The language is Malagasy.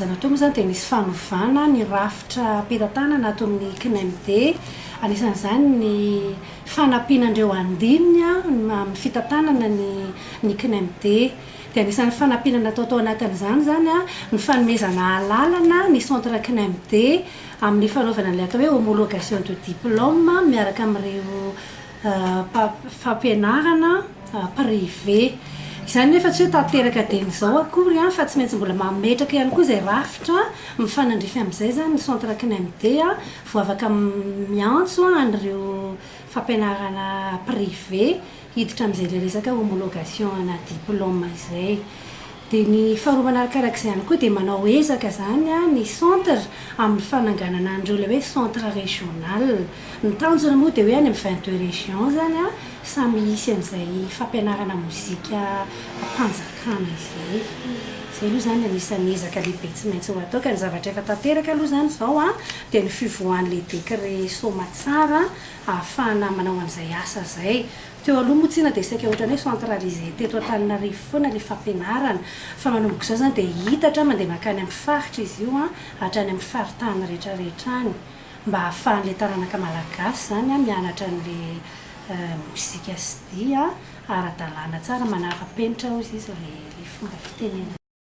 karazana toa moa zany dia nisy fanovana ny rafitra ampetantanana ato amin'ny CNMD. Anisan'izany ny fanampian'andreo andininy amin'ny fitantanana ny CNMD. Dia anisan'ny fanampianana atao anatin'izany zany ny fanomezana lalana ny centre CNMD amin'ny fanaovana ilay atao hoe homologation de diplôme miaraka amin'ireo fampianarana privé. Izany nefa tsy hoe tanteraka dieny izao akory fa tsy maintsy mbola mametraka ihany koa izay rafitra mifanandrify amin'izay zany ny centre CNMD vao afaka miantso an'ireo fampianarana privé hiditra amin'izay ilay resaka homologation ana diplôme izay. Dia ny faharoa manarakarak'izay ihany koa dia manao ezaka zany ny centre amin'ny fananganana an'ireo ilay hoe centre régional. Ny tanjona moa dia hoe any amin'ny 22 région zany samy hisy an'izay fampianarana mozika mpanjakana izay. Izay aloha zany anisan'ny ezaka lehibe tsy maintsy ho atao. Ka ny zavatra efa tanteraka aloha zany izao dia ny fivoahan'ilay décret soamantsara ahafahana manao an'izay asa izay. Teo aloha moa tsina dia saika ohatran'ny hoe centralisé teto Antananarivo foana ilay fampianarana, fa manomboka izao zany dia hitatra mandeha makany amin'ny faritra izy io hatrany amin'ny faritany rehetrarehetra any mba ahafahan'ilay taranaka malagasy zany mianatra an'ilay mozika sy dia ara-dalàna tsara manara-penitra hozy izy ilay fomba fitenenana.